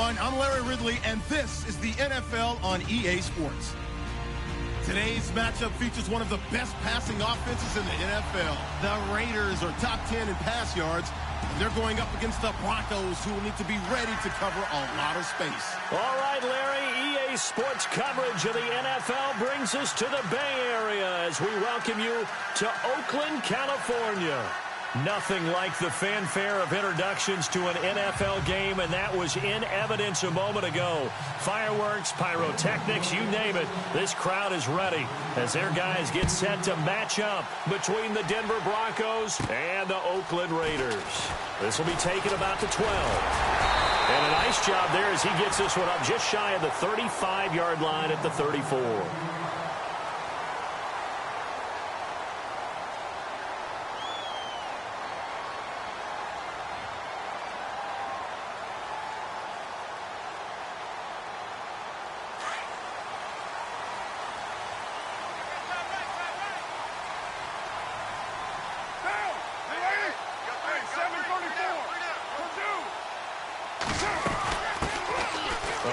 everyone. I'm Larry Ridley, and this is the NFL on EA Sports. Today's matchup features one of the best passing offenses in the NFL. The Raiders are top 10 in pass yards, and they're going up against the Broncos, who will need to be ready to cover a lot of space. All right, Larry, EA Sports coverage of the NFL brings us to the Bay Area as we welcome you to Oakland, California. Nothing like the fanfare of introductions to an NFL game, and that was in evidence a moment ago. Fireworks, pyrotechnics, you name it. This crowd is ready as their guys get set to match up between the Denver Broncos and the Oakland Raiders. This will be taken about the 12. And a nice job there as he gets this one up just shy of the 35-yard line at the 34.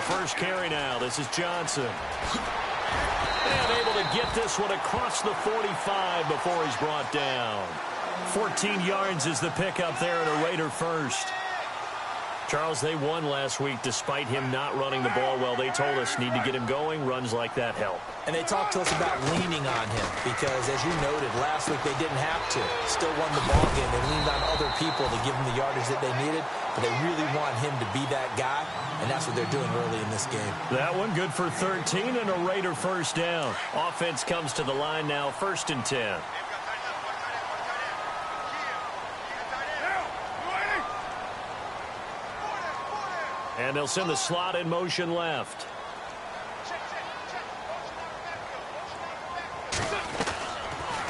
First carry now. This is Johnson. And able to get this one across the 45 before he's brought down. 14 yards is the pickup there at a Raider first. Charles, they won last week despite him not running the ball well. They told us need to get him going. Runs like that help. And they talked to us about leaning on him because, as you noted, last week they didn't have to. Still won the ball game. They leaned on other people to give them the yardage that they needed, but they really want him to be that guy, and that's what they're doing early in this game. That one good for 13 and a Raider first down. Offense comes to the line now, 1st and 10. And they'll send the slot in motion left.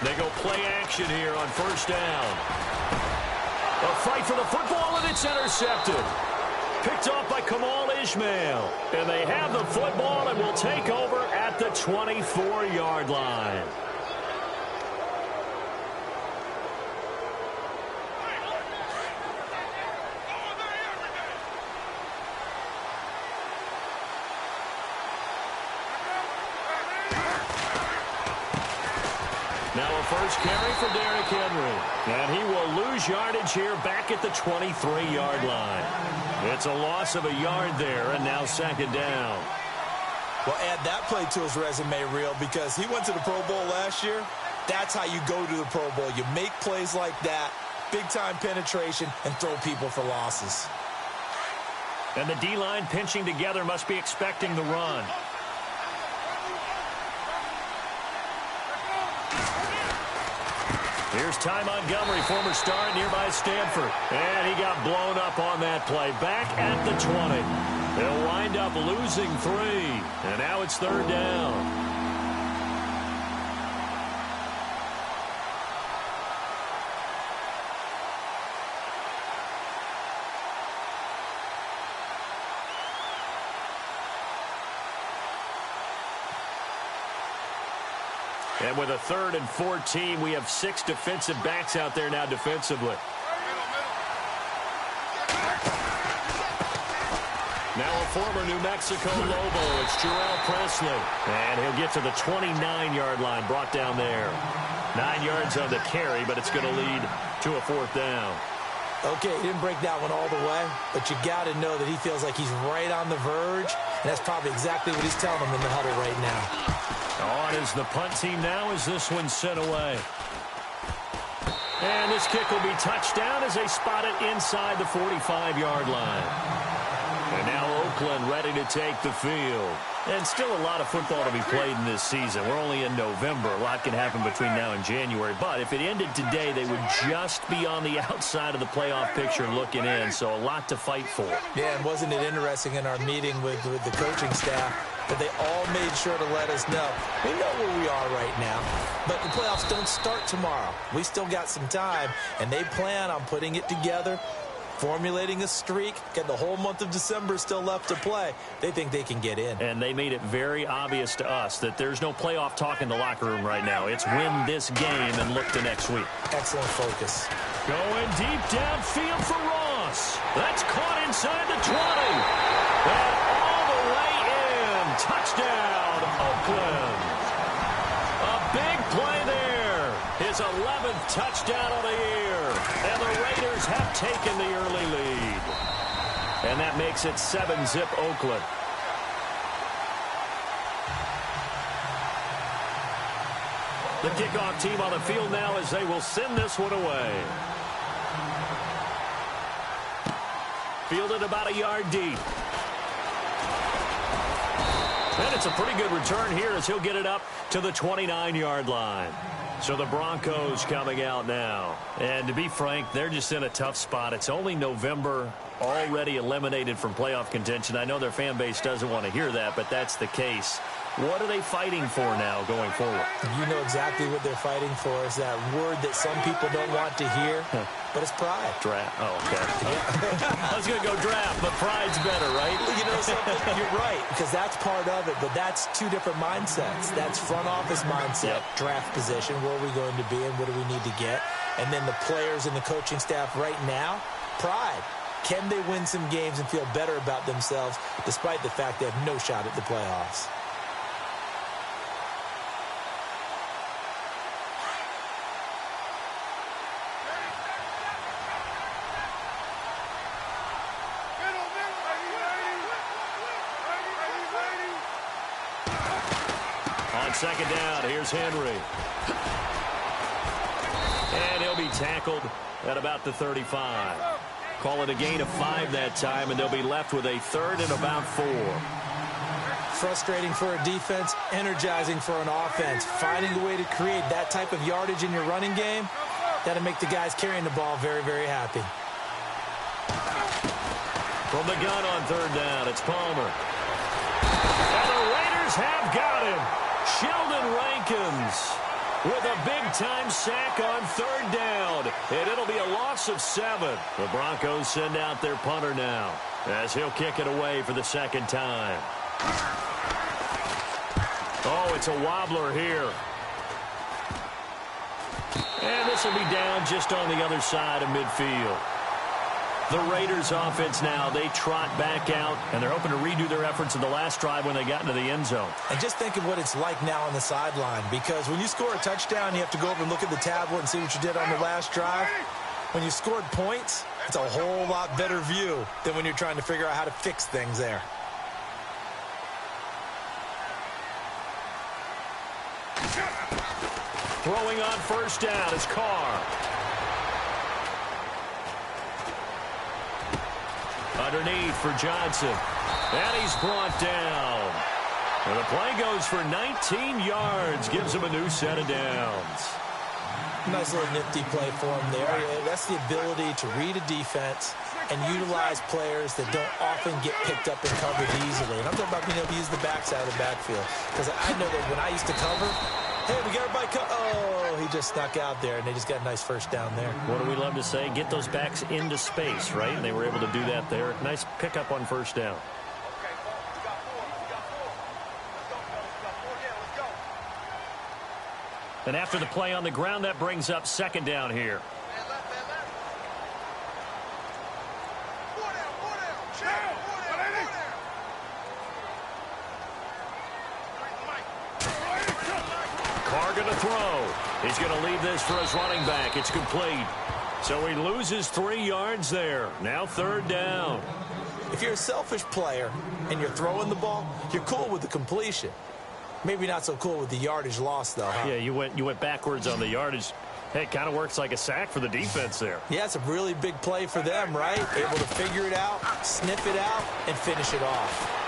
They go play action here on first down. A fight for the football, and it's intercepted. Picked off by Kamal Ishmael. And they have the football and will take over at the 24-yard line. Now a first carry for Derrick Henry. And he will lose yardage here back at the 23-yard line. It's a loss of a yard there, and now 2nd down. Well, add that play to his resume, Real, because he went to the Pro Bowl last year. That's how you go to the Pro Bowl. You make plays like that, big-time penetration, and throw people for losses. And the D-line pinching together must be expecting the run. Here's Ty Montgomery, former star at nearby Stanford. And he got blown up on that play. Back at the 20. They'll wind up losing 3. And now it's 3rd down. And with a 3rd and 14, we have 6 defensive backs out there now defensively. Now a former New Mexico Lobo, it's Jarrell Presley. And he'll get to the 29-yard line, brought down there. 9 yards on the carry, but it's going to lead to a 4th down. Okay, he didn't break that one all the way, but you got to know that he feels like he's right on the verge, and that's probably exactly what he's telling them in the huddle right now. On is the punt team now as this one's sent away. And this kick will be touchdown as they spot it inside the 45-yard line. And now Oakland ready to take the field. And still a lot of football to be played in this season. We're only in November. A lot can happen between now and January. But if it ended today, they would just be on the outside of the playoff picture looking in. So a lot to fight for. Yeah, and wasn't it interesting in our meeting with the coaching staff that they all made sure to let us know. We know where we are right now, but the playoffs don't start tomorrow. We still got some time, and they plan on putting it together, formulating a streak, get the whole month of December still left to play. They think they can get in. And they made it very obvious to us that there's no playoff talk in the locker room right now. It's win this game and look to next week. Excellent focus. Going deep downfield for Ross. That's caught inside the 20. And all the way in. Touchdown, Oakland. A big play there. His 11th touchdown of the year. And the Raiders have taken the early lead. And that makes it 7-zip Oakland. The kickoff team on the field now as they will send this one away. Fielded about a yard deep. And it's a pretty good return here as he'll get it up to the 29-yard line. So the Broncos coming out now. And to be frank, they're just in a tough spot. It's only November, already eliminated from playoff contention. I know their fan base doesn't want to hear that, but that's the case. What are they fighting for now going forward? You know exactly what they're fighting for. Is that word that some people don't want to hear, but it's pride. Draft. Oh, okay. I was going to go draft, but pride's better, right? You know something? You're right, because that's part of it, but that's two different mindsets. That's front office mindset, draft position, where are we going to be and what do we need to get? And then the players and the coaching staff right now, pride. Can they win some games and feel better about themselves despite the fact they have no shot at the playoffs? On second down, here's Henry. And he'll be tackled at about the 35. Call it a gain of 5 that time, and they'll be left with a third and about 4. Frustrating for a defense, energizing for an offense. Finding a way to create that type of yardage in your running game, that'll make the guys carrying the ball very, very happy. From the gun on third down, it's Palmer. And the Raiders have got him. Sheldon Rankins with a big-time sack on third down. And it'll be a loss of 7. The Broncos send out their punter now as he'll kick it away for the second time. Oh, it's a wobbler here. And this will be down just on the other side of midfield. The Raiders offense now, they trot back out, and they're hoping to redo their efforts in the last drive when they got into the end zone. And just think of what it's like now on the sideline, because when you score a touchdown, you have to go over and look at the tablet and see what you did on the last drive. When you scored points, it's a whole lot better view than when you're trying to figure out how to fix things there. Throwing on first down is Carr. Underneath for Johnson. And he's brought down. And the play goes for 19 yards. Gives him a new set of downs. Nice little nifty play for him there. That's the ability to read a defense and utilize players that don't often get picked up and covered easily. And I'm talking about being able to use the backside of the backfield. Because I know that when I used to cover, hey, we got everybody oh, he just snuck out there, and they just got a nice first down there. What do we love to say? Get those backs into space, right? And they were able to do that there. Nice pickup on first down. And after the play on the ground, that brings up second down here. Carr going to throw. He's going to leave this for his running back. It's complete. So he loses 3 yards there. Now third down. If you're a selfish player and you're throwing the ball, you're cool with the completion. Maybe not so cool with the yardage loss, though, huh? Yeah, you went backwards on the yardage. Hey, it kind of works like a sack for the defense there. Yeah, it's a really big play for them, right? Able to figure it out, sniff it out, and finish it off.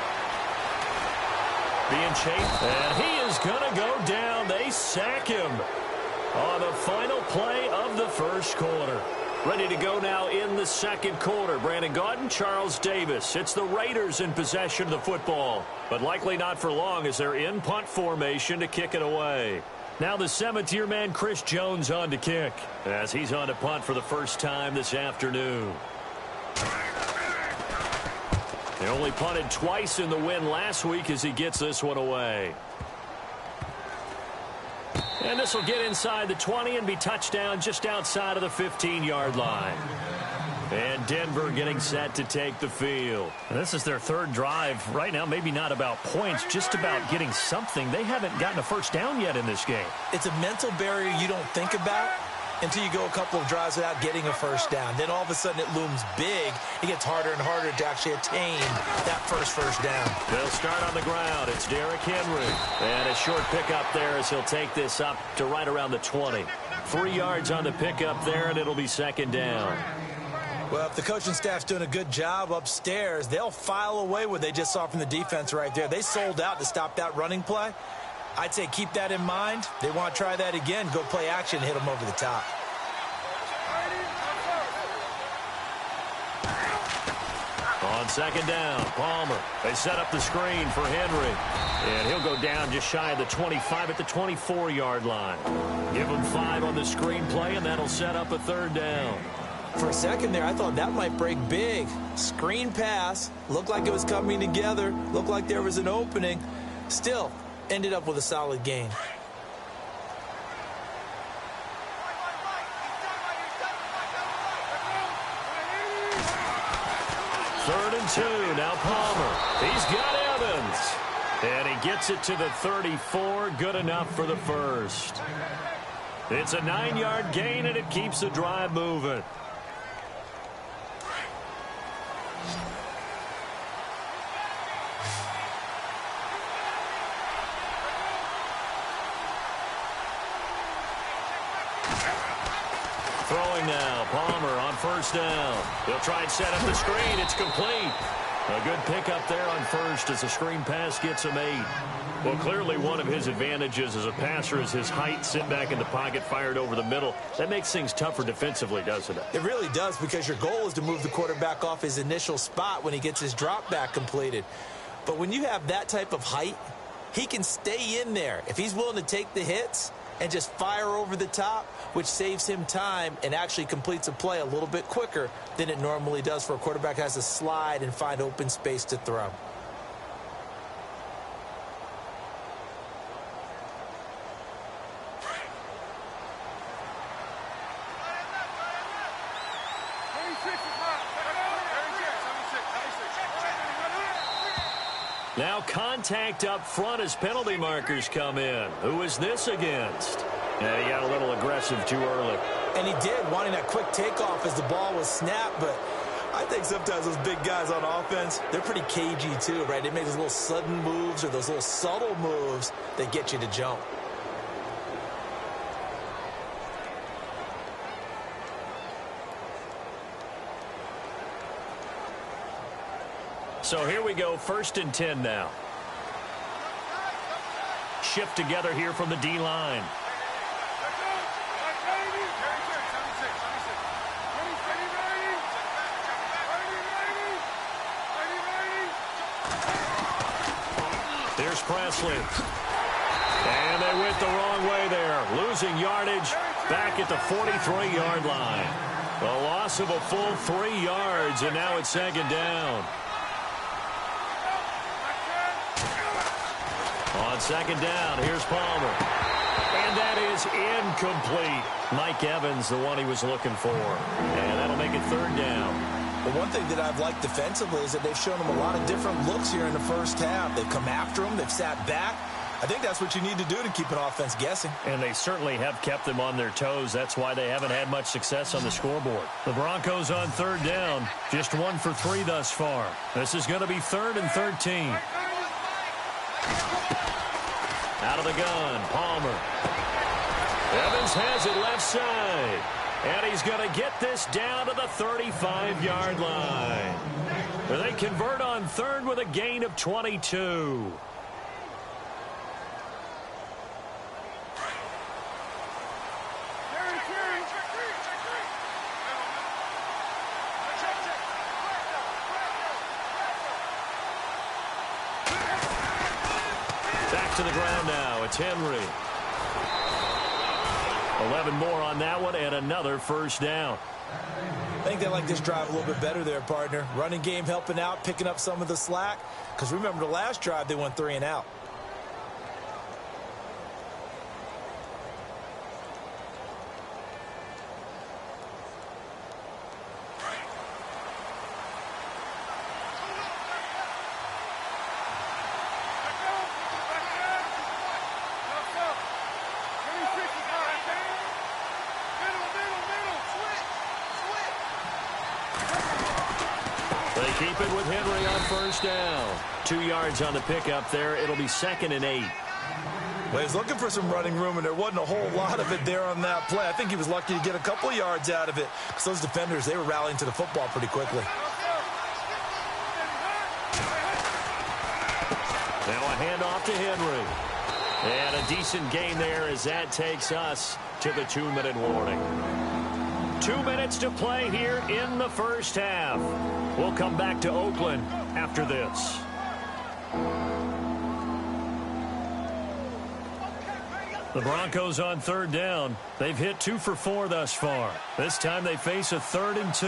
Being chased, and he is going to go down. They sack him on the final play of the first quarter. Ready to go now in the second quarter. Brandon Gaudin, Charles Davis. It's the Raiders in possession of the football, but likely not for long as they're in punt formation to kick it away. Now the 7th-year man Chris Jones on to kick as he's on to punt for the first time this afternoon. They only punted twice in the win last week as he gets this one away. And this will get inside the 20 and be touchdown just outside of the 15-yard line. And Denver getting set to take the field. This is their third drive. Right now, maybe not about points, just about getting something. They haven't gotten a first down yet in this game. It's a mental barrier you don't think about until you go a couple of drives without getting a first down. Then all of a sudden it looms big. It gets harder and harder to actually attain that first down. They'll start on the ground. It's Derrick Henry. And a short pickup there as he'll take this up to right around the 20. 3 yards on the pickup there, and it'll be second down. Well, if the coaching staff's doing a good job upstairs, they'll file away what they just saw from the defense right there. They sold out to stop that running play. I'd say keep that in mind. They want to try that again, go play action, hit them over the top. On second down, Palmer. They set up the screen for Henry. And he'll go down just shy of the 25 at the 24-yard line. Give him 5 on the screen play, and that'll set up a third down. For a second there, I thought that might break big. Screen pass. Looked like it was coming together. Looked like there was an opening. Still, ended up with a solid gain. Third and 2. Now Palmer. He's got Evans. And he gets it to the 34. Good enough for the first. It's a 9-yard gain, and it keeps the drive moving. Throwing now, Palmer on first down. He'll try and set up the screen. It's complete. A good pickup there on first as the screen pass gets him 8. Well, clearly one of his advantages as a passer is his height. Sit back in the pocket, fired over the middle. That makes things tougher defensively, doesn't it? It really does, because your goal is to move the quarterback off his initial spot when he gets his drop back completed. But when you have that type of height, he can stay in there. If he's willing to take the hits and just fire over the top, which saves him time and actually completes a play a little bit quicker than it normally does for a quarterback who has to slide and find open space to throw. Now contact up front as penalty markers come in. Who is this against? Yeah, he got a little aggressive too early. And he did, wanting that quick takeoff as the ball was snapped, but I think sometimes those big guys on offense, they're pretty cagey too, right? They make those little sudden moves or those little subtle moves that get you to jump. So here we go, 1st and 10 now. Shift together here from the D-line. Here's Presley. And they went the wrong way there. Losing yardage back at the 43-yard line. A loss of a full 3 yards, and now it's second down. On second down, here's Palmer. And that is incomplete. Mike Evans, the one he was looking for. And that'll make it third down. Well, one thing that I've liked defensively is that they've shown him a lot of different looks here in the first half. They've come after him. They've sat back. I think that's what you need to do to keep an offense guessing. And they certainly have kept them on their toes. That's why they haven't had much success on the scoreboard. The Broncos on third down. Just 1 for 3 thus far. This is going to be 3rd and 13. Out of the gun, Palmer. Evans has it left side. And he's going to get this down to the 35-yard line. They convert on third with a gain of 22. Back to the ground now. It's Henry. 11 more on that one, and another first down. I think they like this drive a little bit better there, partner. Running game helping out, picking up some of the slack. Because remember the last drive, they went 3 and out. keep it with Henry on first down. 2 yards on the pickup there. It'll be 2nd and 8. Well, he was looking for some running room, and there wasn't a whole lot of it there on that play. I think he was lucky to get a couple yards out of it because those defenders, they were rallying to the football pretty quickly. Now a handoff to Henry. And a decent gain there as that takes us to the 2-minute warning. 2 minutes to play here in the first half. We'll come back to Oakland after this. The Broncos on 3rd down. They've hit 2 for 4 thus far. This time they face a 3rd and 2.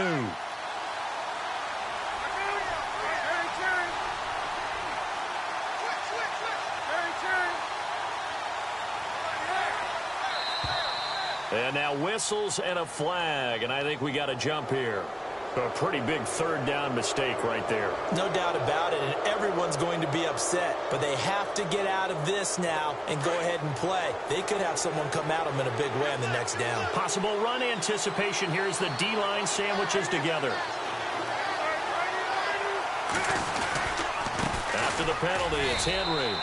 And now whistles and a flag, and I think we got a jump here. A pretty big 3rd down mistake right there. No doubt about it, and everyone's going to be upset. But they have to get out of this now and go ahead and play. They could have someone come at them in a big way on the next down. Possible run anticipation here as the D-line sandwiches together. After the penalty, it's Henry.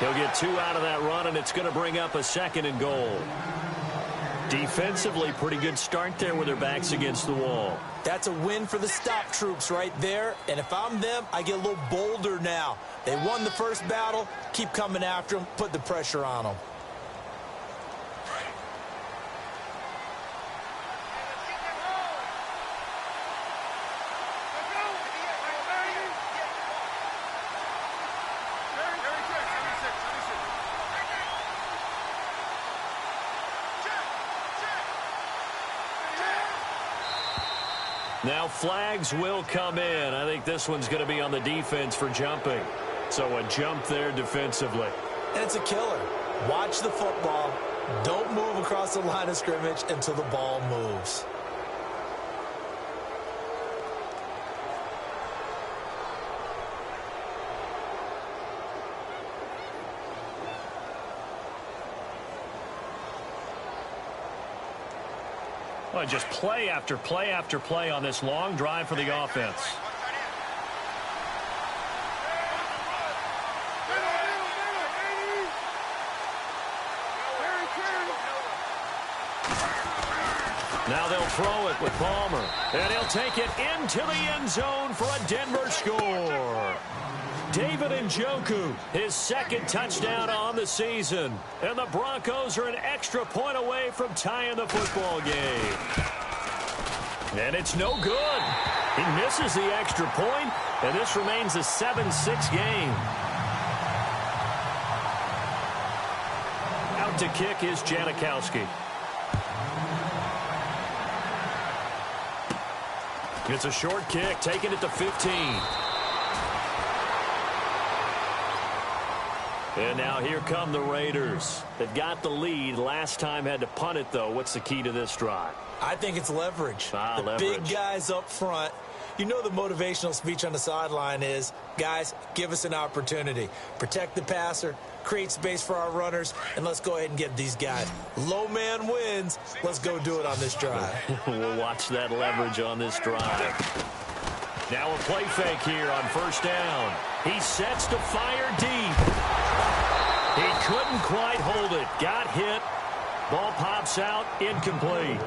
He'll get 2 out of that run, and it's going to bring up a 2nd and goal. Defensively, pretty good start there with their backs against the wall. That's a win for the stop troops right there. And if I'm them, I get a little bolder now. They won the first battle. Keep coming after them. Put the pressure on them. Now flags will come in. I think this one's going to be on the defense for jumping. So a jump there defensively. And it's a killer. Watch the football. Don't move across the line of scrimmage until the ball moves. Well, just play after play after play on this long drive for the offense. Now they'll throw it with Palmer. And he'll take it into the end zone for a Denver score. David Njoku, his 2nd touchdown on the season. And the Broncos are an extra point away from tying the football game. And it's no good. He misses the extra point, and this remains a 7-6 game. Out to kick is Janikowski. It's a short kick, taking it to 15. And now here come the Raiders. They've got the lead. Last time had to punt it, though. What's the key to this drive? I think it's leverage. Leverage. Big guys up front. You know the motivational speech on the sideline is, guys, give us an opportunity. Protect the passer, create space for our runners, and let's go ahead and get these guys. Low man wins. Let's go do it on this drive. We'll watch that leverage on this drive. Now a play fake here on first down. He sets to fire deep. He couldn't quite hold it. Got hit. Ball pops out. Incomplete.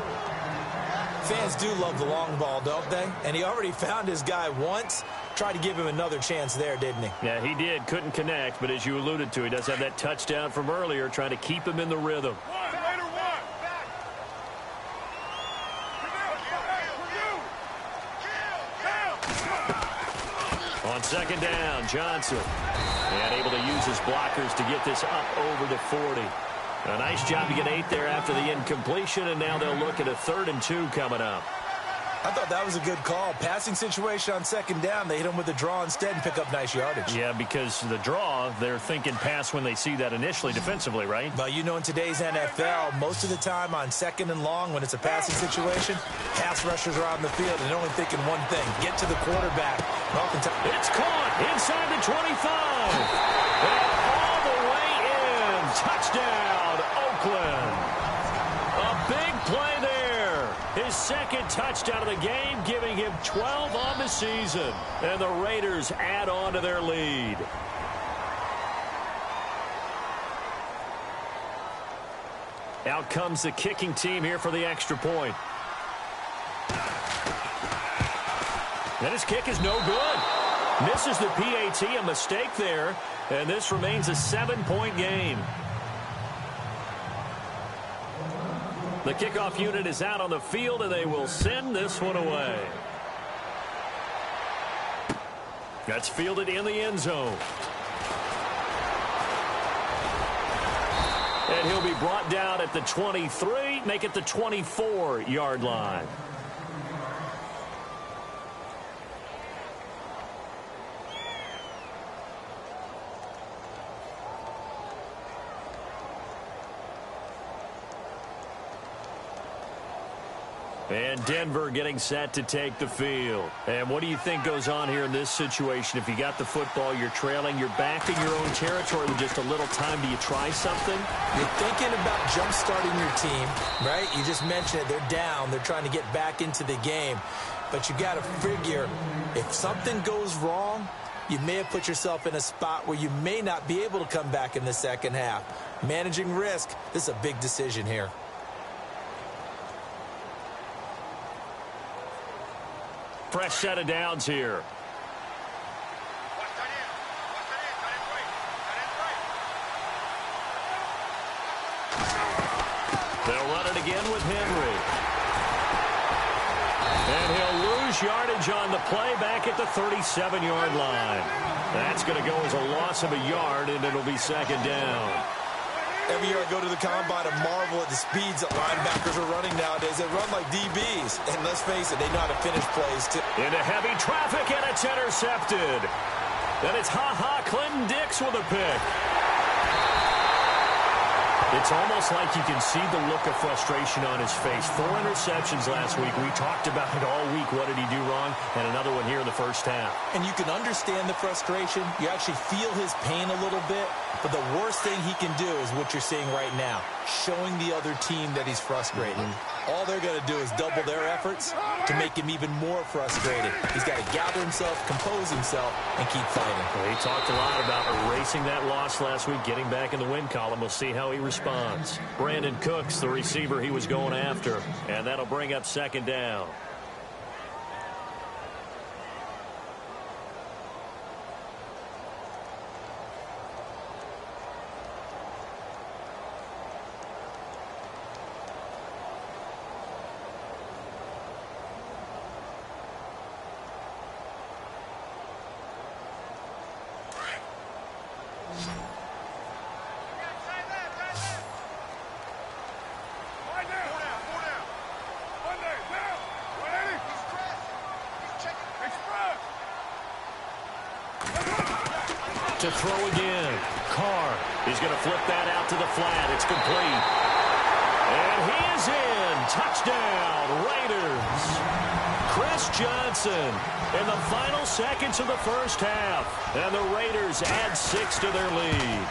Fans do love the long ball, don't they? And he already found his guy once. Tried to give him another chance there, didn't he? Yeah, he did. Couldn't connect, but as you alluded to, he does have that touchdown from earlier, trying to keep him in the rhythm. On second down, Johnson. And able to use his blockers to get this up over to 40. A nice job to get 8 there after the incompletion, and now they'll look at a 3rd and 2 coming up. I thought that was a good call. Passing situation on second down. They hit him with a draw instead and pick up nice yardage. Yeah, because the draw, they're thinking pass when they see that initially defensively, right? But you know in today's NFL, most of the time on second and long when it's a passing situation, pass rushers are out in the field and they're only thinking one thing, get to the quarterback. It's caught inside the 25. And all the way in. Touchdown, Oakland. A big play there. His second touchdown of the game, giving him 12 on the season. And the Raiders add on to their lead. Out comes the kicking team here for the extra point. And his kick is no good. Misses the PAT, a mistake there. And this remains a 7-point game. The kickoff unit is out on the field, and they will send this one away. That's fielded in the end zone. And he'll be brought down at the 23, make it the 24-yard line. And Denver getting set to take the field. And what do you think goes on here in this situation? If you got the football, you're trailing, you're back in your own territory with just a little time. Do you try something? You're thinking about jump-starting your team, right? You just mentioned it. They're down. They're trying to get back into the game. But you got to figure, if something goes wrong, you may have put yourself in a spot where you may not be able to come back in the second half. Managing risk, this is a big decision here. Fresh set of downs here. They'll run it again with Henry. And he'll lose yardage on the play back at the 37-yard line. That's going to go as a loss of a yard, and it'll be second down. Every year I go to the combine and marvel at the speeds that linebackers are running nowadays. They run like DBs. And let's face it, they know how to finish plays, too. Into heavy traffic, and it's intercepted. And it's Clinton Dix with a pick. It's almost like you can see the look of frustration on his face. 4 interceptions last week. We talked about it all week. What did he do wrong? And another one here in the first half. And you can understand the frustration. You actually feel his pain a little bit. But the worst thing he can do is what you're seeing right now, showing the other team that he's frustrated. All they're going to do is double their efforts to make him even more frustrated. He's got to gather himself, compose himself, and keep fighting. Well, he talked a lot about erasing that loss last week, getting back in the win column. We'll see how he responds. Brandon Cooks, the receiver he was going after, and that'll bring up second down. To throw again. Carr. He's going to flip that out to the flat. It's complete. And he is in. Touchdown, Raiders. Chris Johnson in the final seconds of the first half. And the Raiders add 6 to their lead.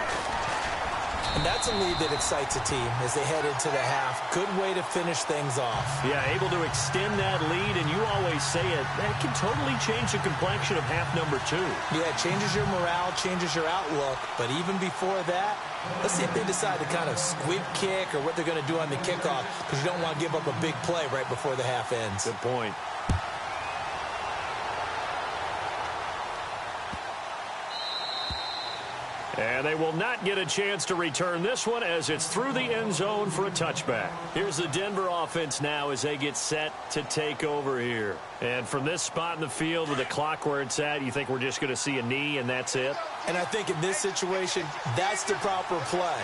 And that's a lead that excites a team as they head into the half. Good way to finish things off. Yeah, able to extend that lead, and you always say it, that can totally change the complexion of half number 2. Yeah, it changes your morale, changes your outlook. But even before that, let's see if they decide to kind of squib kick or what they're going to do on the kickoff, because you don't want to give up a big play right before the half ends. Good point. And they will not get a chance to return this one as it's through the end zone for a touchback. Here's the Denver offense now as they get set to take over here. And from this spot in the field with the clock where it's at, you think we're just going to see a knee and that's it? And I think in this situation, that's the proper play.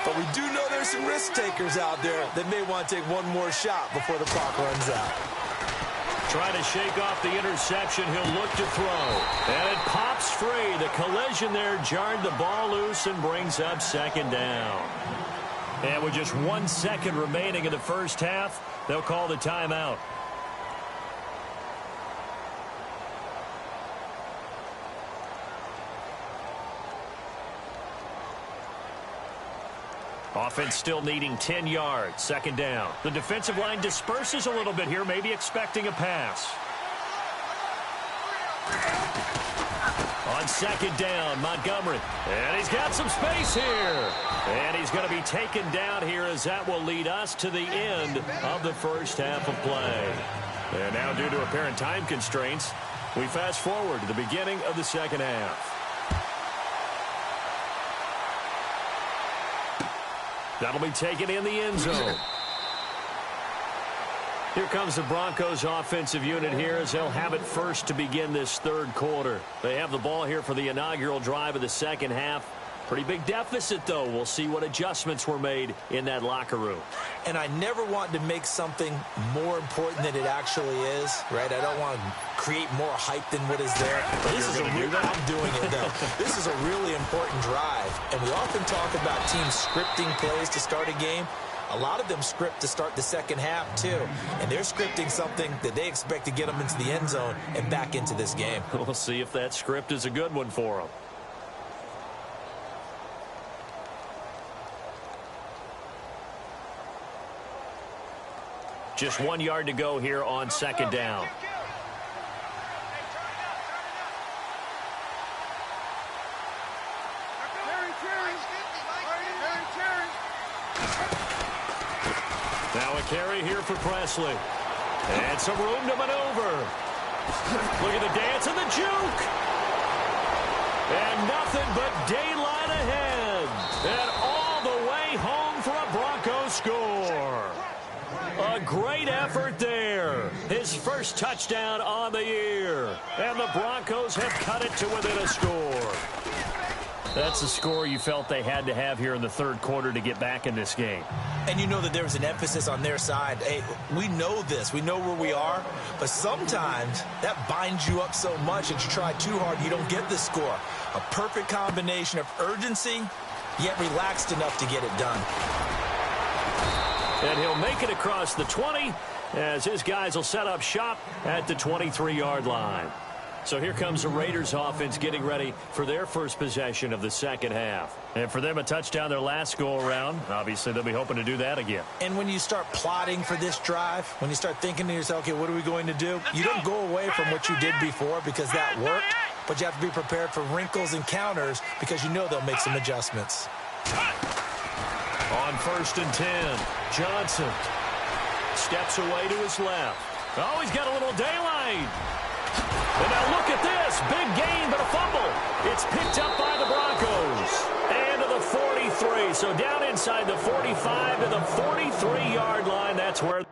But we do know there's some risk takers out there that may want to take one more shot before the clock runs out. Trying to shake off the interception. He'll look to throw. And it pops free. The collision there jarred the ball loose and brings up second down. And with just 1 second remaining in the first half, they'll call the timeout. Offense still needing 10 yards. Second down. The defensive line disperses a little bit here, maybe expecting a pass. On second down, Montgomery. And he's got some space here. And he's going to be taken down here as that will lead us to the end of the first half of play. And now, due to apparent time constraints, we fast forward to the beginning of the second half. That'll be taken in the end zone. Here comes the Broncos offensive unit here as they'll have it first to begin this third quarter. They have the ball here for the inaugural drive of the second half. Pretty big deficit, though. We'll see what adjustments were made in that locker room. And I never want to make something more important than it actually is, right? I don't want to create more hype than what is there. But this is I'm doing it, though. This is a really important drive. And we often talk about teams scripting plays to start a game. A lot of them script to start the second half, too. And they're scripting something that they expect to get them into the end zone and back into this game. We'll see if that script is a good one for them. Just 1 yard to go here on second down. Now a carry here for Presley. And some room to maneuver. Look at the dance and the juke. And nothing but daylight ahead. And all the way home for a Broncos score. A great effort there. His first touchdown on the year. And the Broncos have cut it to within a score. That's the score you felt they had to have here in the third quarter to get back in this game. And you know that there was an emphasis on their side. Hey, we know this. We know where we are. But sometimes that binds you up so much that you try too hard, you don't get the score. A perfect combination of urgency, yet relaxed enough to get it done. And he'll make it across the 20 as his guys will set up shop at the 23-yard line. So here comes the Raiders offense getting ready for their first possession of the second half. And for them, a touchdown their last go-around. Obviously, they'll be hoping to do that again. And when you start plotting for this drive, when you start thinking to yourself, okay, what are we going to do? You don't go away from what you did before because that worked, but you have to be prepared for wrinkles and counters because you know they'll make some adjustments. On 1st and 10, Johnson steps away to his left. Oh, he's got a little daylight. And now look at this. Big gain, but a fumble. It's picked up by the Broncos. And to the 43. So down inside the 45 to the 43-yard line. That's where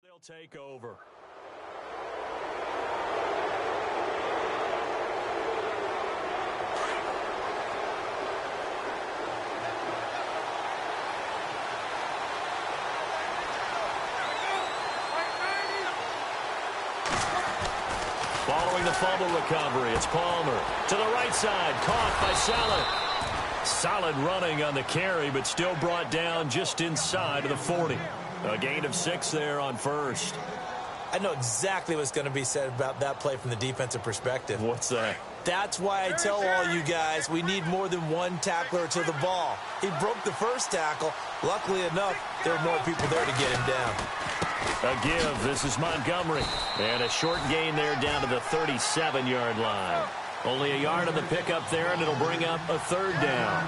they'll take over. Following the fumble recovery, it's Palmer to the right side, caught by Saleh. Solid running on the carry, but still brought down just inside of the 40. A gain of 6 there on first. I know exactly what's going to be said about that play from the defensive perspective. What's that? That's why I tell all you guys we need more than one tackler to the ball. He broke the first tackle. Luckily enough, there were more people there to get him down. A give. This is Montgomery. And a short gain there down to the 37-yard line. Only a yard on the pickup there, and it'll bring up a third down.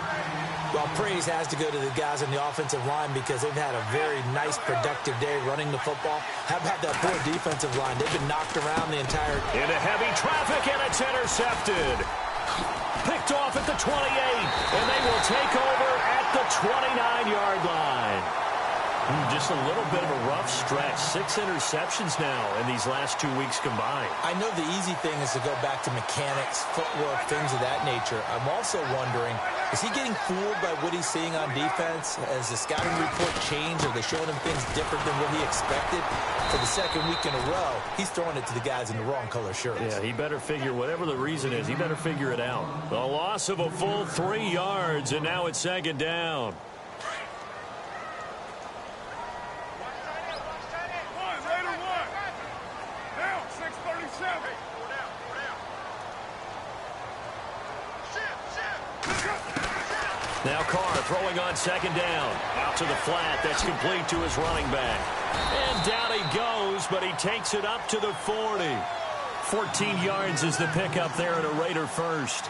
Well, praise has to go to the guys on the offensive line because they've had a very nice, productive day running the football. How about that poor defensive line? They've been knocked around the entire... Into heavy traffic, and it's intercepted. Picked off at the 28, and they will take over at the 29-yard line. Just a little bit of a rough stretch. 6 interceptions now in these last 2 weeks combined. I know the easy thing is to go back to mechanics, footwork, things of that nature. I'm also wondering, is he getting fooled by what he's seeing on defense? Has the scouting report changed? Are they showing him things different than what he expected? For the second week in a row, he's throwing it to the guys in the wrong color shirts. Yeah, he better figure, whatever the reason is, he better figure it out. The loss of a full 3 yards, and now it's second down. Now Carr throwing on second down. Out to the flat. That's complete to his running back. And down he goes, but he takes it up to the 40. 14 yards is the pickup there at a Raider first.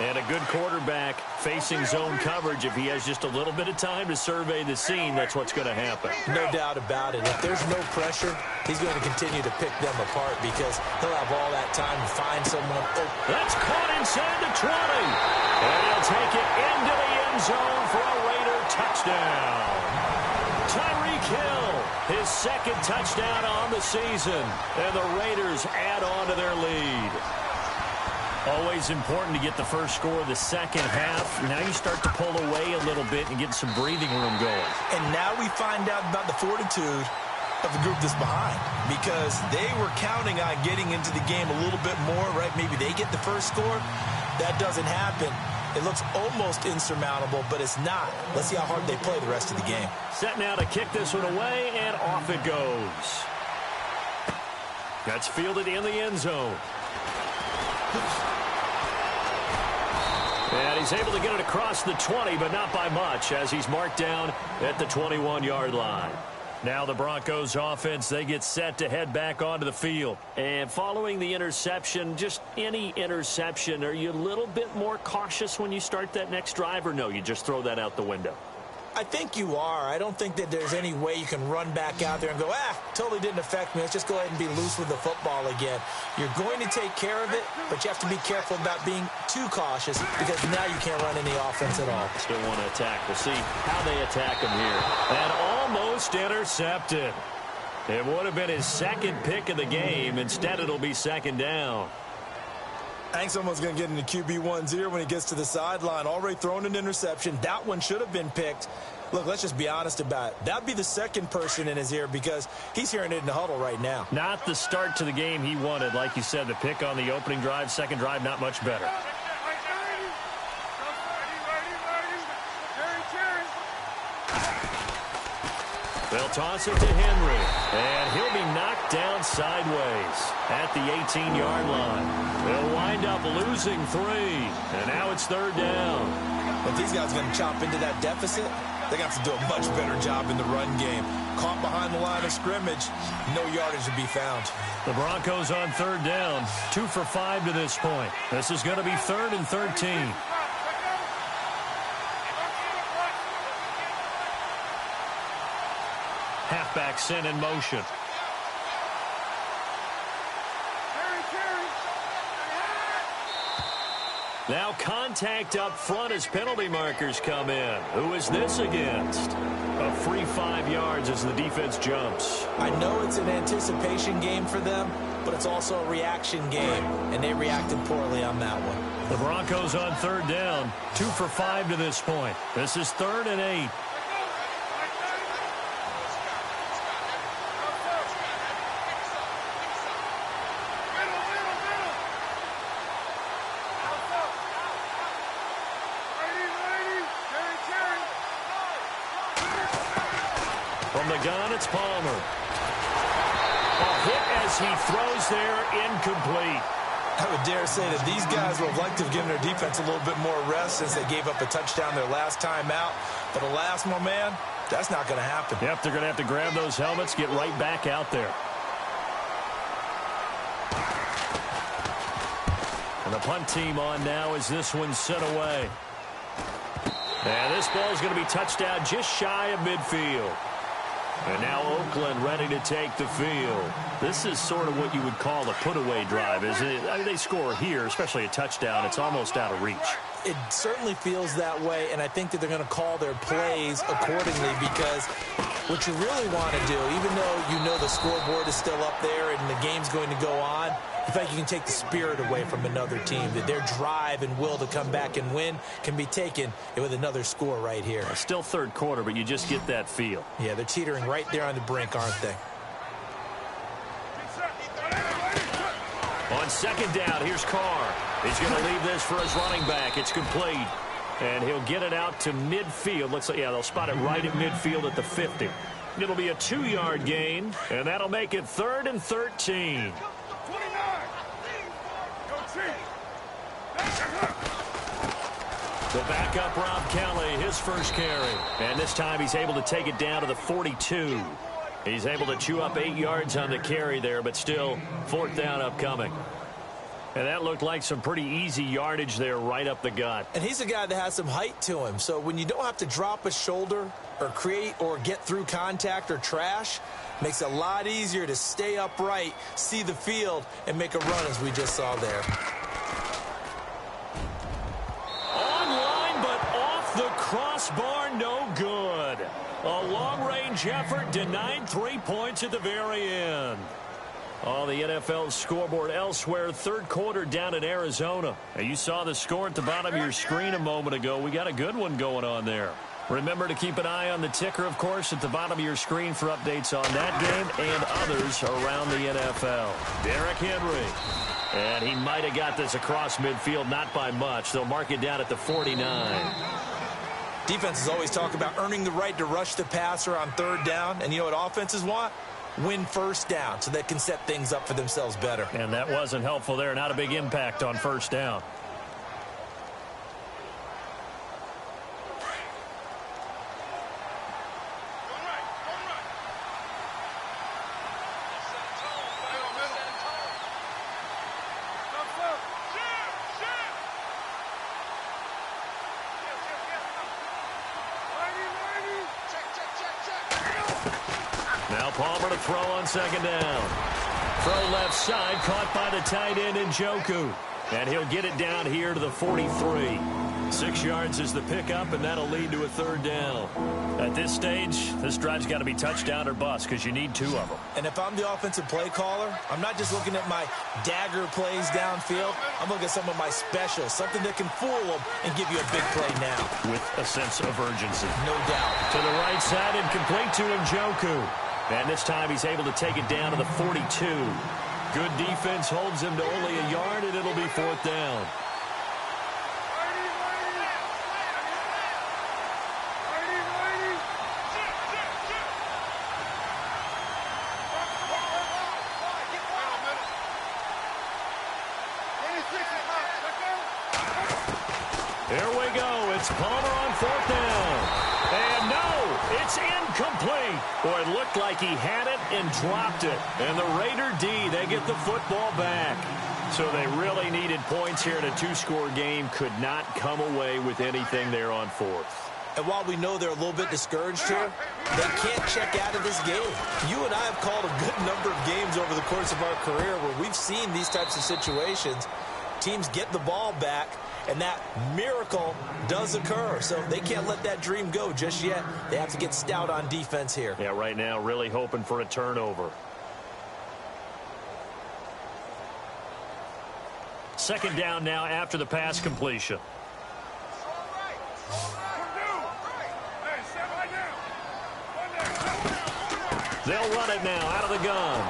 And a good quarterback facing zone coverage. If he has just a little bit of time to survey the scene, that's what's going to happen. No doubt about it. If there's no pressure, he's going to continue to pick them apart because he'll have all that time to find someone open. That's caught inside the 20. And he'll take it into the end zone for a Raider touchdown. Tyreek Hill, his second touchdown on the season. And the Raiders add on to their lead. Always important to get the first score of the second half. Now you start to pull away a little bit and get some breathing room going. And now we find out about the fortitude of the group that's behind because they were counting on getting into the game a little bit more, right? Maybe they get the first score. That doesn't happen. It looks almost insurmountable, but it's not. Let's see how hard they play the rest of the game. Set now to kick this one away, and off it goes. That's fielded in the end zone. And he's able to get it across the 20, but not by much, as he's marked down at the 21-yard line. Now the Broncos offense, they get set to head back onto the field. And following the interception, just any interception, are you a little bit more cautious when you start that next drive, or no, you just throw that out the window? I think you are. I don't think that there's any way you can run back out there and go, totally didn't affect me. Let's just go ahead and be loose with the football again. You're going to take care of it, but you have to be careful about being too cautious because now you can't run any offense at all. Still want to attack. We'll see how they attack him here. And almost intercepted. It would have been his second pick of the game. Instead, it'll be second down. I think someone's going to get into QB 1-0 when he gets to the sideline. Already thrown an interception. That one should have been picked. Look, let's just be honest about it. That would be the second person in his ear because he's hearing it in the huddle right now. Not the start to the game he wanted. Like you said, the pick on the opening drive, second drive, not much better. They'll toss it to Henry, and he'll be knocked down sideways at the 18-yard line. They'll wind up losing 3, and now it's third down. But these guys are going to chop into that deficit. They're going to have to do a much better job in the run game. Caught behind the line of scrimmage, no yardage to be found. The Broncos on third down, 2 for 5 to this point. This is going to be 3rd and 13. Halfback sent in motion. Now contact up front as penalty markers come in. Who is this against? A free 5 yards as the defense jumps. I know it's an anticipation game for them, but it's also a reaction game, and they reacted poorly on that one. The Broncos on third down, 2 for 5 to this point. This is 3rd and 8. From the gun, it's Palmer. A hit as he throws there, incomplete. I would dare say that these guys would have liked to have given their defense a little bit more rest since they gave up a touchdown their last time out. But alas, my man, that's not going to happen. Yep, they're going to have to grab those helmets, get right back out there. And the punt team on now as this one's sent away. And this ball is going to be touched out just shy of midfield. And now Oakland ready to take the field. This is sort of what you would call a put-away drive, isn't it? I mean, they score here, especially a touchdown. It's almost out of reach. It certainly feels that way, and I think that they're going to call their plays accordingly because what you really want to do, even though you know the scoreboard is still up there and the game's going to go on, I feel like you can take the spirit away from another team, that their drive and will to come back and win can be taken with another score right here. Still third quarter, but you just get that feel. Yeah, they're teetering right there on the brink, aren't they? On second down, here's Carr. He's going to leave this for his running back. It's complete. And he'll get it out to midfield. Looks like, yeah, they'll spot it right at midfield at the 50. It'll be a 2-yard gain, and that'll make it 3rd and 13. The backup Rob Kelly, his first carry. And this time he's able to take it down to the 42. He's able to chew up 8 yards on the carry there, but still 4th down upcoming. And that looked like some pretty easy yardage there right up the gut. And he's a guy that has some height to him. So when you don't have to drop a shoulder or create or get through contact or trash, makes it a lot easier to stay upright, see the field, and make a run as we just saw there. Online, but off the crossbar, no good. A long-range effort denied 3 points at the very end. On the NFL scoreboard elsewhere, 3rd quarter down in Arizona. And you saw the score at the bottom of your screen a moment ago. We got a good one going on there. Remember to keep an eye on the ticker, of course, at the bottom of your screen for updates on that game and others around the NFL. Derrick Henry. And he might have got this across midfield, not by much. They'll mark it down at the 49. Defenses always talk about earning the right to rush the passer on 3rd down. And you know what offenses want? Win 1st down so they can set things up for themselves better. And that wasn't helpful there. Not a big impact on 1st down. Now Palmer to throw on 2nd down. Throw left side, caught by the tight end Njoku. And he'll get it down here to the 43. 6 yards is the pickup, and that'll lead to a 3rd down. At this stage, this drive's got to be touchdown or bust because you need 2 of them. And if I'm the offensive play caller, I'm not just looking at my dagger plays downfield. I'm looking at some of my specials, something that can fool them and give you a big play now. With a sense of urgency. No doubt. To the right side and complete to Njoku. And this time he's able to take it down to the 42. Good defense holds him to only a yard, and it'll be 4th down. Here we go. It's Palmer on 4th down. And no, it's incomplete. Boy, it looked like he had it and dropped it. And the Raider D, they get the football back. So they really needed points here in a 2-score game. Could not come away with anything there on 4th. And while we know they're a little bit discouraged here, they can't check out of this game. You and I have called a good number of games over the course of our career where we've seen these types of situations. Teams get the ball back, and that miracle does occur. So they can't let that dream go just yet. They have to get stout on defense here. Yeah, right now really hoping for a turnover. 2nd down now after the pass completion. They'll run it now out of the gun.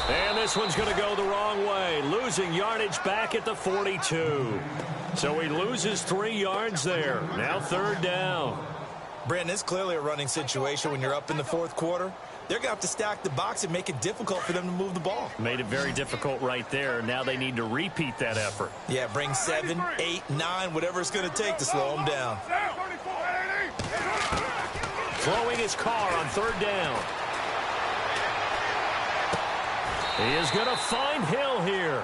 And this one's going to go the wrong way. Losing yardage back at the 42. So he loses 3 yards there. Now 3rd down. Brandon, it's clearly a running situation when you're up in the 4th quarter. They're going to have to stack the box and make it difficult for them to move the ball. Made it very difficult right there. Now they need to repeat that effort. Yeah, bring 7, 8, 9, whatever it's going to take to slow them down. Throwing his car on 3rd down. He is going to find Hill here.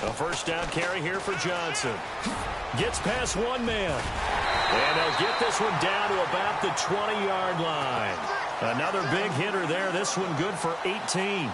A 1st down carry here for Johnson. Gets past 1 man. And they'll get this one down to about the 20-yard line. Another big hitter there. This one good for 18.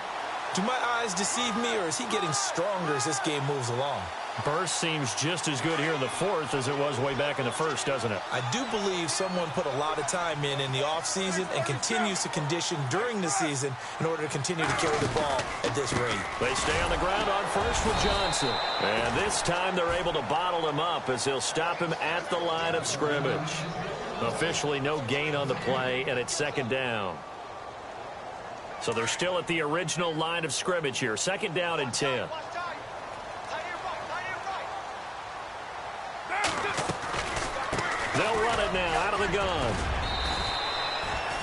Do my eyes deceive me, or is he getting stronger as this game moves along? Burst seems just as good here in the fourth as it was way back in the first, doesn't it? I do believe someone put a lot of time in the offseason and continues to condition during the season in order to continue to carry the ball at this rate. They stay on the ground on first with Johnson. And this time they're able to bottle him up as he'll stop him at the line of scrimmage. Officially no gain on the play, and it's second down. So they're still at the original line of scrimmage here. Second down and 10. They'll run it now out of the gun.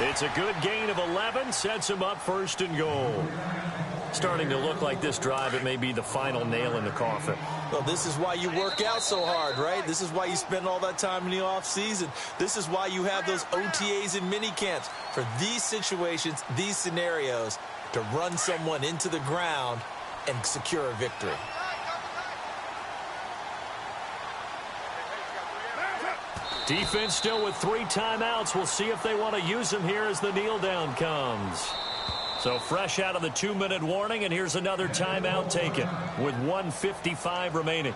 It's a good gain of 11. Sets him up first and goal. Starting to look like this drive, it may be the final nail in the coffin. Well, this is why you work out so hard, right? This is why you spend all that time in the offseason. This is why you have those OTAs and mini camps. For these situations, these scenarios, to run someone into the ground and secure a victory. Defense still with 3 timeouts. We'll see if they want to use them here as the kneel down comes. So fresh out of the 2-minute warning, and here's another timeout taken with 1:55 remaining.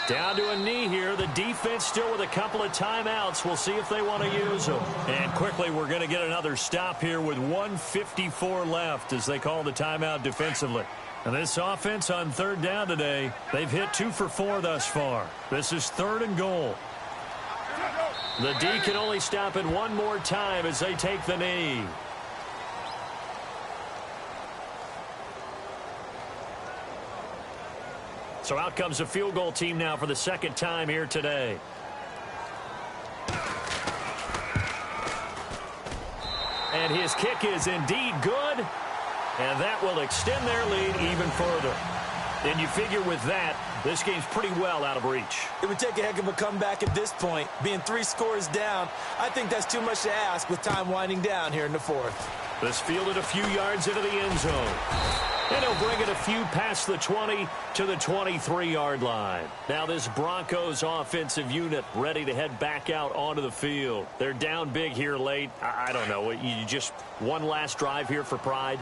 Down to a knee here. The defense still with a couple of timeouts. We'll see if they want to use them. And quickly, we're going to get another stop here with 1:54 left as they call the timeout defensively. And this offense on third down today, they've hit 2 for 4 thus far. This is third and goal. The D can only stop it one more time as they take the knee. So out comes the field goal team now for the second time here today. And his kick is indeed good. And that will extend their lead even further. And you figure with that, this game's pretty well out of reach. It would take a heck of a comeback at this point. Being 3 scores down, I think that's too much to ask with time winding down here in the fourth. This fielded a few yards into the end zone. And he'll bring it a few past the 20 to the 23-yard line. Now this Broncos offensive unit ready to head back out onto the field. They're down big here late. I don't know. You just one last drive here for pride?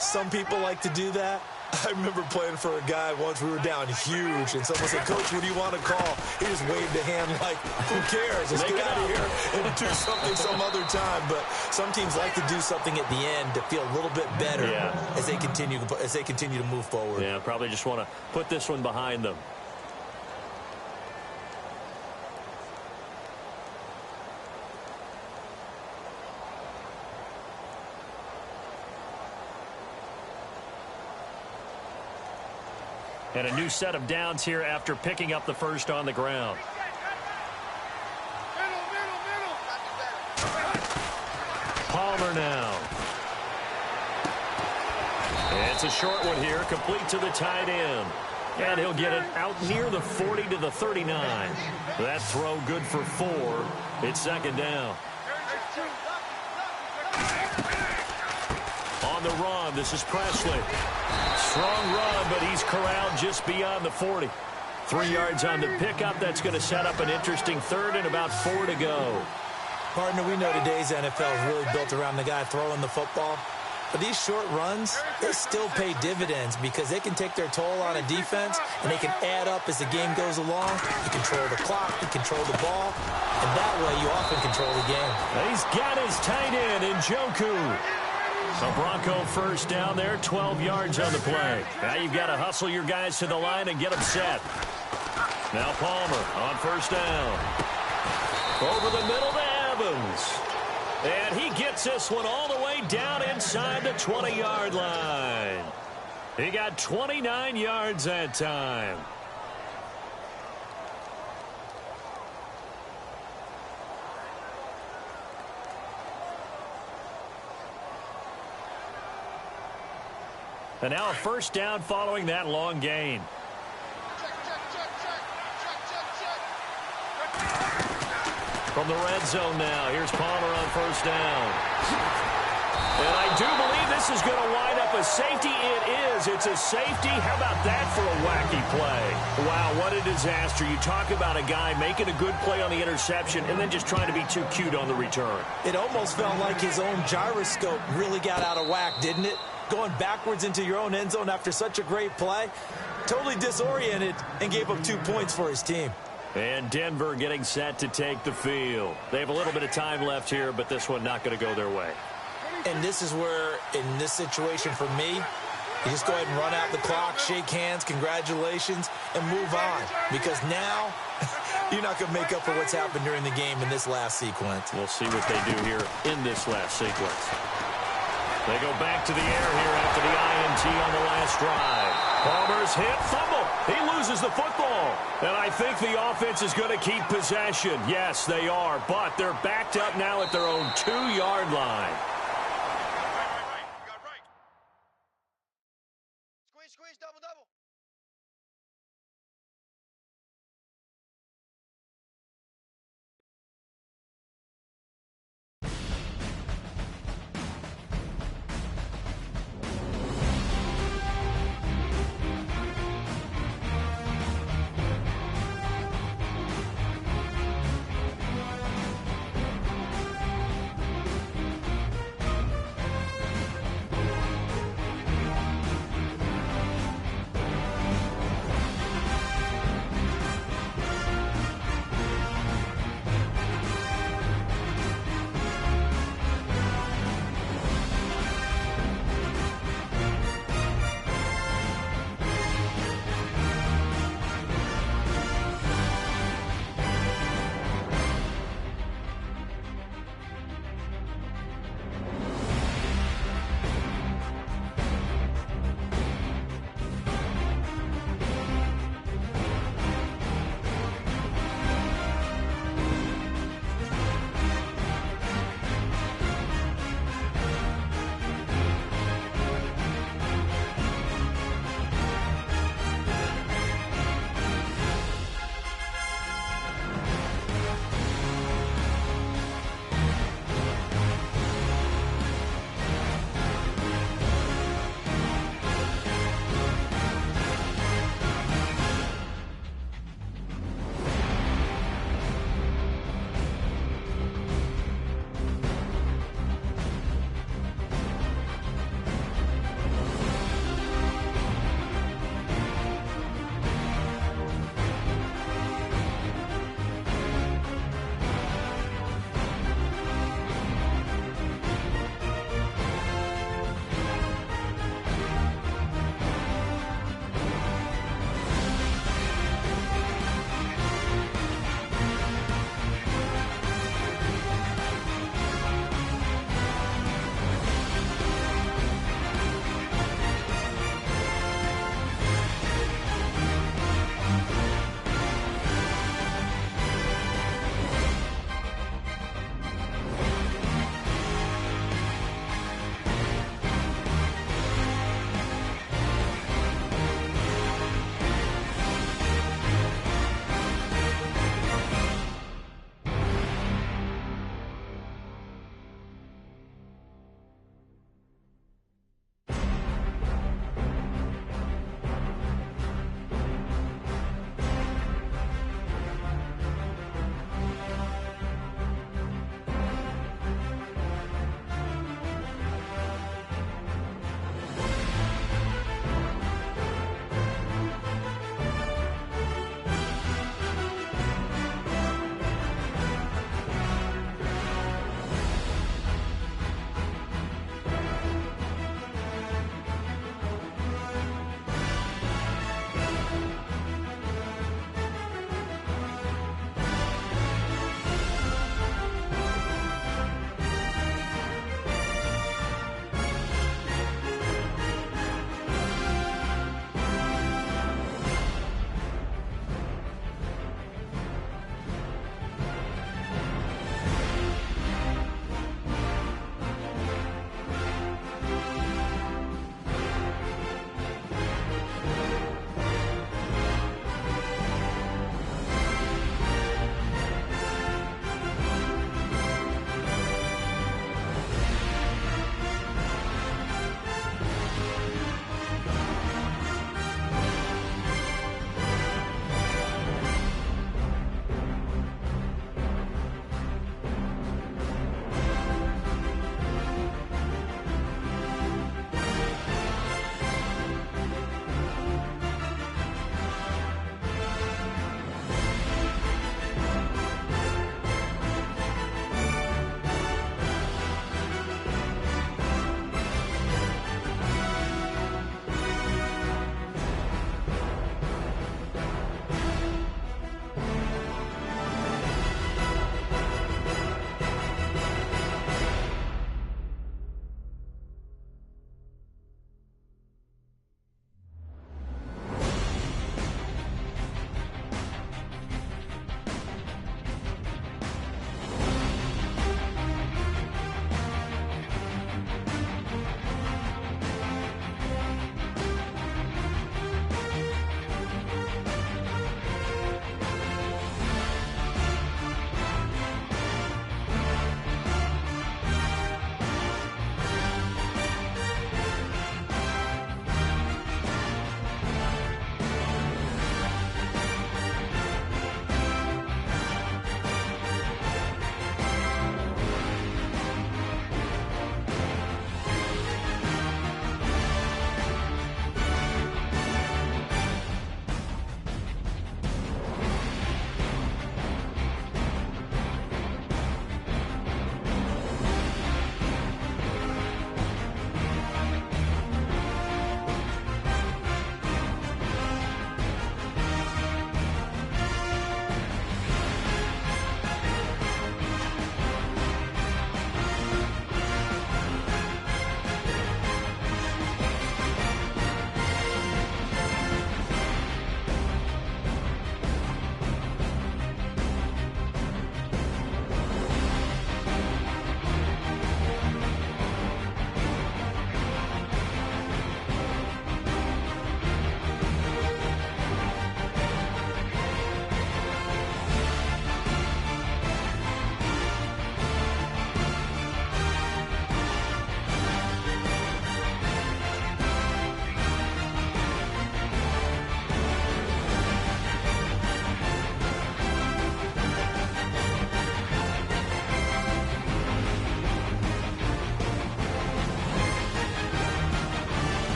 Some people like to do that. I remember playing for a guy once. We were down huge, and someone said, "Coach, what do you want to call?" He just waved a hand like, "Who cares? Let's get out of here and do something some other time." But some teams like to do something at the end to feel a little bit better as they continue to move forward. Yeah, probably just want to put this one behind them. And a new set of downs here after picking up the first on the ground. Palmer now. It's a short one here, complete to the tight end. And he'll get it out near the 40 to the 39. That throw good for 4. It's second down. On the run, this is Presley. Strong run, but he's corralled just beyond the 40. 3 yards on the pickup. That's going to set up an interesting third and about 4 to go. Partner, we know today's NFL is really built around the guy throwing the football. But these short runs, they still pay dividends because they can take their toll on a defense and they can add up as the game goes along. You control the clock, you control the ball, and that way you often control the game. He's got his tight end in Njoku. A Bronco first down there, 12 yards on the play. Now you've got to hustle your guys to the line and get them set. Now Palmer on first down. Over the middle to Evans. And he gets this one all the way down inside the 20-yard line. He got 29 yards that time. And now a first down following that long gain. From the red zone now, here's Palmer on first down. And I do believe this is going to wind up a safety. It is. It's a safety. How about that for a wacky play? Wow, what a disaster. You talk about a guy making a good play on the interception and then just trying to be too cute on the return. It almost felt like his own gyroscope really got out of whack, didn't it? Going backwards into your own end zone after such a great play. Totally disoriented and gave up 2 points for his team. And Denver getting set to take the field. They have a little bit of time left here, but this one not going to go their way. And this is where, in this situation for me, you just go ahead and run out the clock, shake hands, congratulations, and move on. Because now, you're not going to make up for what's happened during the game in this last sequence. We'll see what they do here in this last sequence. They go back to the air here after the INT on the last drive. Palmer's hit, fumble. He loses the football. And I think the offense is going to keep possession. Yes, they are, but they're backed up now at their own 2-yard line.